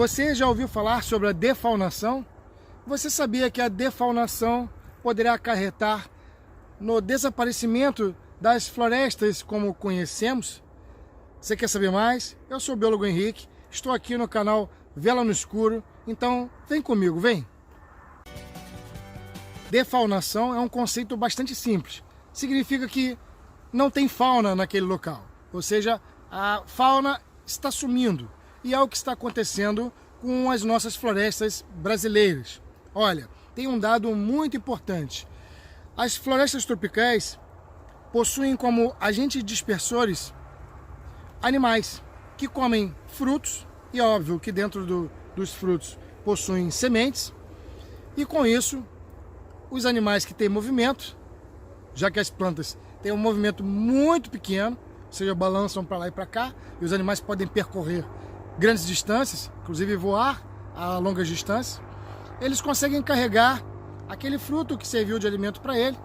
Você já ouviu falar sobre a defaunação? Você sabia que a defaunação poderá acarretar no desaparecimento das florestas como conhecemos? Você quer saber mais? Eu sou o biólogo Henrique, estou aqui no canal Vela no Escuro, então vem comigo, vem! Defaunação é um conceito bastante simples. Significa que não tem fauna naquele local, ou seja, a fauna está sumindo. E é o que está acontecendo com as nossas florestas brasileiras. Olha, tem um dado muito importante. As florestas tropicais possuem como agentes dispersores animais que comem frutos, e é óbvio que dentro dos frutos possuem sementes, e com isso, os animais que têm movimento, já que as plantas têm um movimento muito pequeno, ou seja, balançam para lá e para cá, e os animais podem percorrer grandes distâncias, inclusive voar a longas distâncias, eles conseguem carregar aquele fruto que serviu de alimento para ele,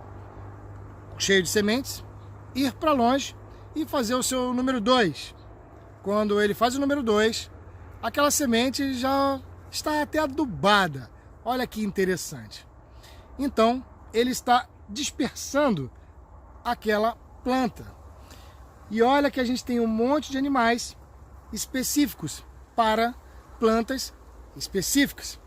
cheio de sementes, ir para longe e fazer o seu número 2. Quando ele faz o número 2, aquela semente já está até adubada. Olha que interessante. Então, ele está dispersando aquela planta. E olha que a gente tem um monte de animais específicos para plantas específicas.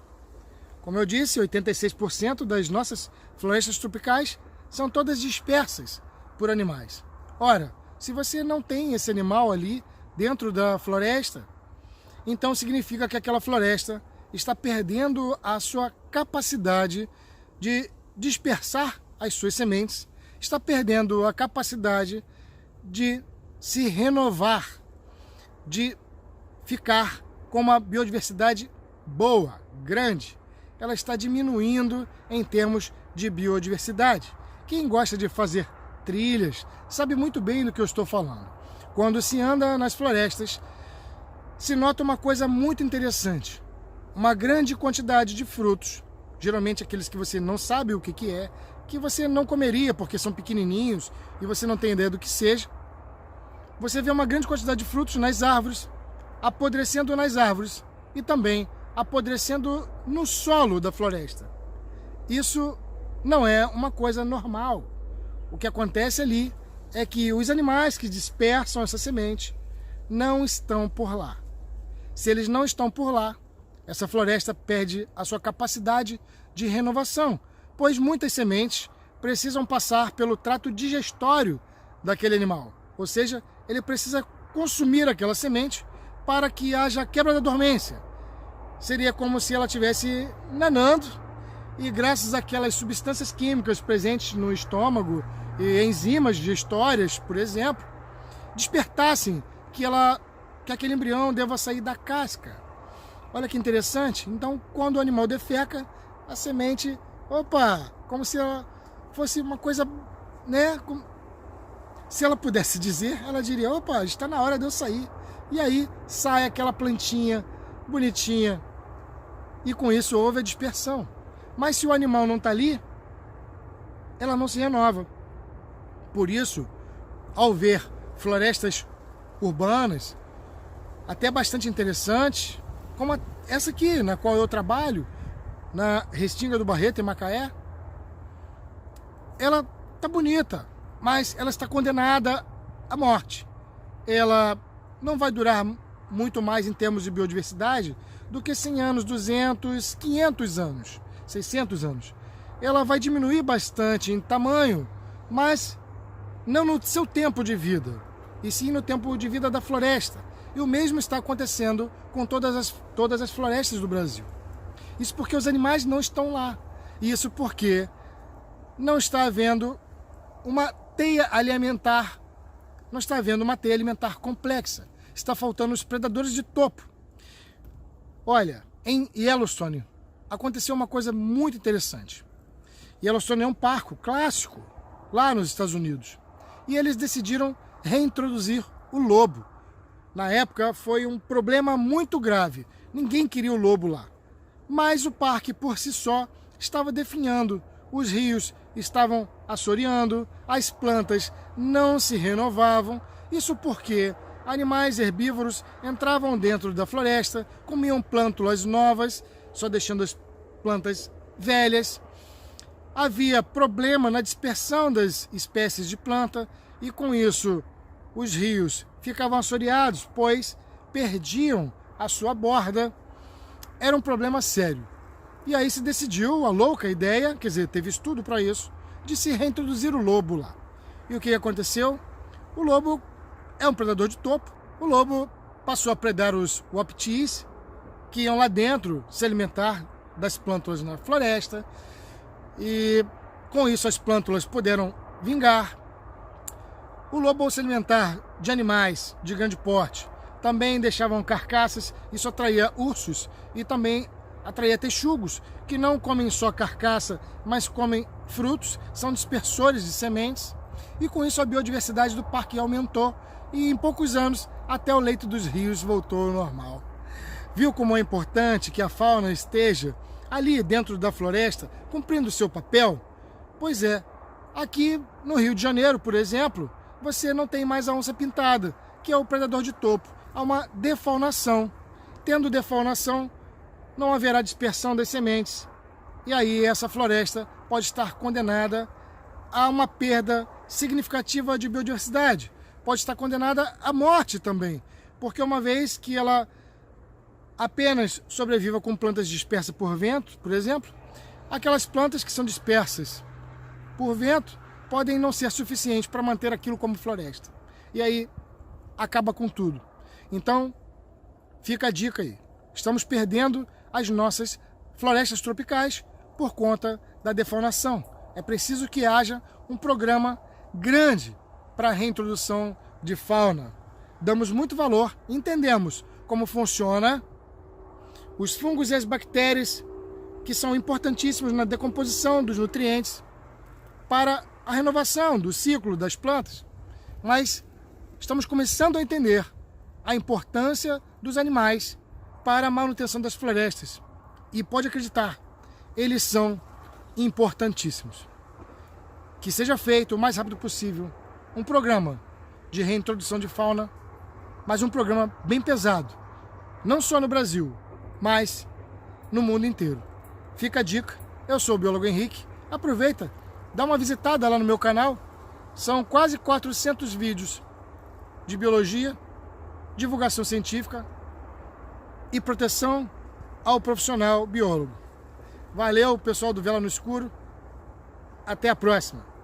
Como eu disse, 86% das nossas florestas tropicais são todas dispersas por animais. Ora, se você não tem esse animal ali dentro da floresta, então significa que aquela floresta está perdendo a sua capacidade de dispersar as suas sementes, está perdendo a capacidade de se renovar, de ficar com uma biodiversidade boa, grande. Ela está diminuindo em termos de biodiversidade. Quem gosta de fazer trilhas sabe muito bem do que eu estou falando. Quando se anda nas florestas, se nota uma coisa muito interessante. Uma grande quantidade de frutos, geralmente aqueles que você não sabe o que é, que você não comeria porque são pequenininhos e você não tem ideia do que seja. Você vê uma grande quantidade de frutos nas árvores, apodrecendo nas árvores e também apodrecendo no solo da floresta. Isso não é uma coisa normal. O que acontece ali é que os animais que dispersam essa semente não estão por lá. Se eles não estão por lá, essa floresta perde a sua capacidade de renovação, pois muitas sementes precisam passar pelo trato digestório daquele animal. Ou seja, ele precisa consumir aquela semente para que haja quebra da dormência. Seria como se ela estivesse nanando e graças àquelas substâncias químicas presentes no estômago e enzimas digestórias, por exemplo, despertassem que aquele embrião deva sair da casca. Olha que interessante. Então, quando o animal defeca, a semente, como se ela fosse uma coisa, né? Se ela pudesse dizer, ela diria, está na hora de eu sair. E aí sai aquela plantinha bonitinha. E com isso houve a dispersão. Mas se o animal não está ali, ela não se renova. Por isso, ao ver florestas urbanas, até bastante interessantes, como essa aqui, na qual eu trabalho, na Restinga do Barreto, em Macaé, ela está bonita, mas ela está condenada à morte. Ela não vai durar muito mais em termos de biodiversidade do que 100 anos, 200, 500 anos, 600 anos. Ela vai diminuir bastante em tamanho, mas não no seu tempo de vida, e sim no tempo de vida da floresta. E o mesmo está acontecendo com todas as florestas do Brasil. Isso porque os animais não estão lá. Isso porque não está havendo uma teia alimentar. Não está havendo uma teia alimentar complexa. Está faltando os predadores de topo. Olha, em Yellowstone aconteceu uma coisa muito interessante. Yellowstone é um parque clássico lá nos Estados Unidos. E eles decidiram reintroduzir o lobo. Na época foi um problema muito grave. Ninguém queria o lobo lá. Mas o parque por si só estava definhando. Os rios estavam assoreando, as plantas não se renovavam. Isso porque Animais herbívoros entravam dentro da floresta, comiam plântulas novas, só deixando as plantas velhas. Havia problema na dispersão das espécies de planta e com isso os rios ficavam assoreados, pois perdiam a sua borda. Era um problema sério. E aí se decidiu a louca ideia, quer dizer, teve estudo para isso, de se reintroduzir o lobo lá. E o que aconteceu? O lobo é um predador de topo. O lobo passou a predar os uaptis, que iam lá dentro se alimentar das plântulas na floresta. E com isso as plântulas puderam vingar. O lobo, ao se alimentar de animais de grande porte, também deixavam carcaças. Isso atraía ursos e também atraía texugos, que não comem só carcaça, mas comem frutos, são dispersores de sementes. E com isso a biodiversidade do parque aumentou e em poucos anos até o leito dos rios voltou ao normal. Viu como é importante que a fauna esteja ali dentro da floresta, cumprindo o seu papel? Pois é, aqui no Rio de Janeiro, por exemplo, você não tem mais a onça pintada, que é o predador de topo. Há uma defaunação. Tendo defaunação, não haverá dispersão das sementes. E aí essa floresta pode estar condenada a uma perda significativa de biodiversidade. Pode estar condenada à morte também, porque uma vez que ela apenas sobreviva com plantas dispersas por vento, por exemplo, aquelas plantas que são dispersas por vento podem não ser suficientes para manter aquilo como floresta. E aí acaba com tudo. Então, fica a dica aí. Estamos perdendo as nossas florestas tropicais por conta da defaunação. É preciso que haja um programa grande para a reintrodução de fauna. Damos muito valor, entendemos como funciona os fungos e as bactérias, que são importantíssimos na decomposição dos nutrientes para a renovação do ciclo das plantas, mas estamos começando a entender a importância dos animais para a manutenção das florestas. E pode acreditar, eles são importantíssimos. Que seja feito o mais rápido possível um programa de reintrodução de fauna, mas um programa bem pesado, não só no Brasil, mas no mundo inteiro. Fica a dica, eu sou o biólogo Henrique, aproveita, dá uma visitada lá no meu canal, são quase 400 vídeos de biologia, divulgação científica e proteção ao profissional biólogo. Valeu, pessoal do Vela no Escuro, até a próxima!